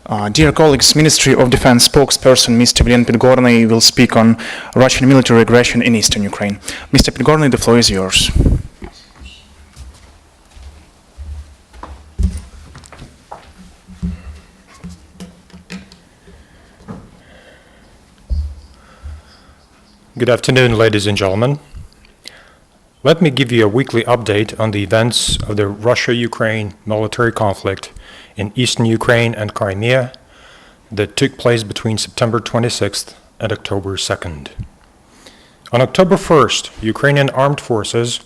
Dear colleagues, Ministry of Defense spokesperson Mr. Vilyen Pidgornyy will speak on Russian military aggression in eastern Ukraine. Mr. Pidgornyy, the floor is yours. Good afternoon, ladies and gentlemen. Let me give you a weekly update on the events of the Russia-Ukraine military conflict in eastern Ukraine and Crimea that took place between September 26th and October 2nd. On October 1st, Ukrainian armed forces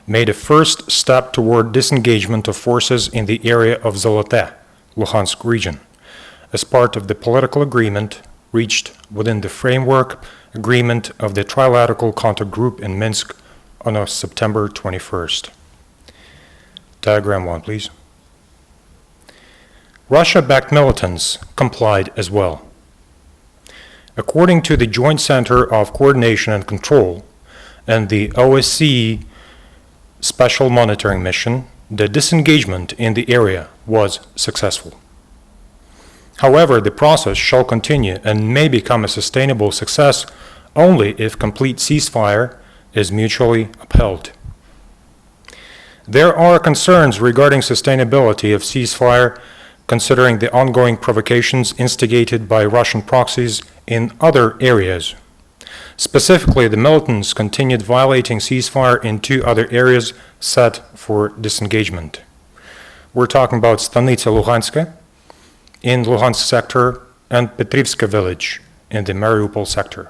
made a first step toward disengagement of forces in the area of Zolote, Luhansk region, as part of the political agreement reached within the framework agreement of the trilateral contact group in Minsk on September 21st. Diagram 1, please. Russia-backed militants complied as well. According to the Joint Center of Coordination and Control and the OSCE Special Monitoring Mission, the disengagement in the area was successful. However, the process shall continue and may become a sustainable success only if complete ceasefire is mutually upheld. There are concerns regarding sustainability of ceasefire considering the ongoing provocations instigated by Russian proxies in other areas. Specifically, the militants continued violating ceasefire in two other areas set for disengagement. We're talking about Stanitsa Luhanska in Luhansk sector and Petrivska village in the Mariupol sector.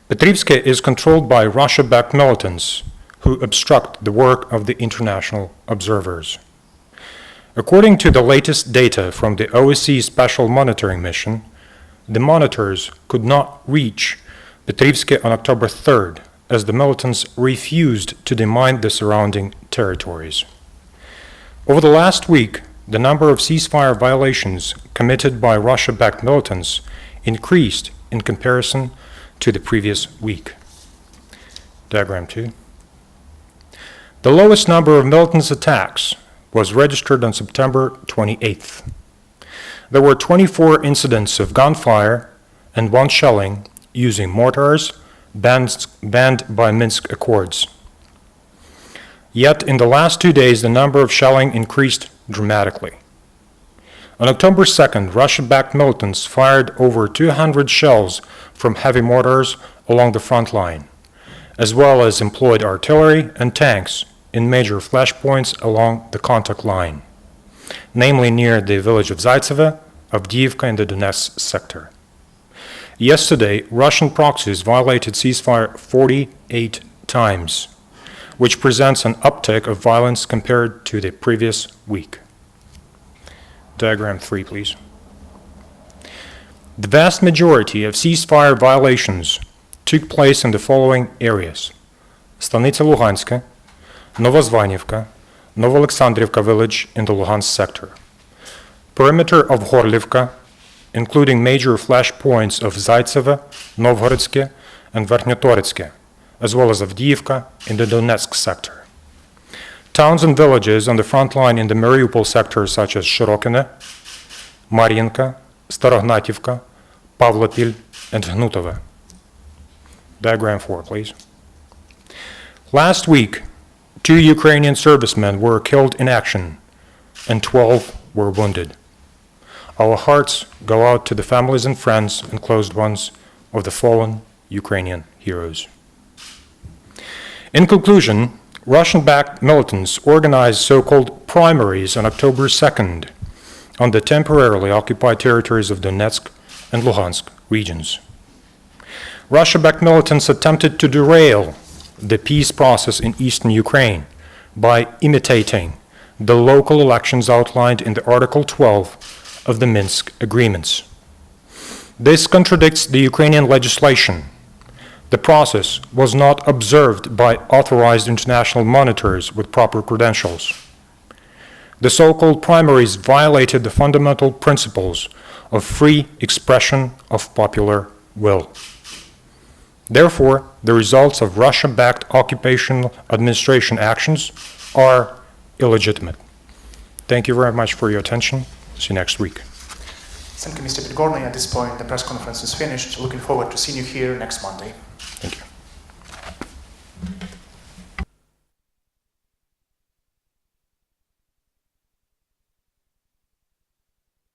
Petrivska is controlled by Russia-backed militants who obstruct the work of the international observers. According to the latest data from the OSCE Special Monitoring Mission, the monitors could not reach Petrivska on October 3rd as the militants refused to demine the surrounding territories. Over the last week, the number of ceasefire violations committed by Russia-backed militants increased in comparison to the previous week. Diagram 2. The lowest number of militants' attacks was registered on September 28th. There were 24 incidents of gunfire and 1 shelling using mortars banned by Minsk Accords. Yet in the last 2 days, the number of shelling increased dramatically. On October 2nd, Russia-backed militants fired over 200 shells from heavy mortars along the front line, as well as employed artillery and tanks in major flashpoints along the contact line, namely near the village of Zaitsevo, Avdiivka, and the Donetsk sector. Yesterday, Russian proxies violated ceasefire 48 times, which presents an uptick of violence compared to the previous week. Diagram 3, please. The vast majority of ceasefire violations took place in the following areas: Stanitsa Luhanska, Novozvanivka, Novoalexandrivka village in the Luhansk sector, perimeter of Horlivka, including major flashpoints of Zaitsevo, Novhorodske, and Verkhnyotoretske, as well as Avdiivka in the Donetsk sector. Towns and villages on the front line in the Mariupol sector such as Shirokine, Mariinka, Starognativka, Pavlopil, and Hnutova. Diagram 4, please. Last week, 2 Ukrainian servicemen were killed in action and 12 were wounded. Our hearts go out to the families and friends and close ones of the fallen Ukrainian heroes. In conclusion, Russian-backed militants organized so-called primaries on October 2nd on the temporarily occupied territories of Donetsk and Luhansk regions. Russia-backed militants attempted to derail the peace process in eastern Ukraine by imitating the local elections outlined in the Article 12 of the Minsk agreements. This contradicts the Ukrainian legislation. The process was not observed by authorized international monitors with proper credentials. The so-called primaries violated the fundamental principles of free expression of popular will. Therefore, the results of Russia-backed occupational administration actions are illegitimate. Thank you very much for your attention. See you next week. Thank you, Mr. Pidgornyy. At this point, the press conference is finished. Looking forward to seeing you here next Monday. Thank you.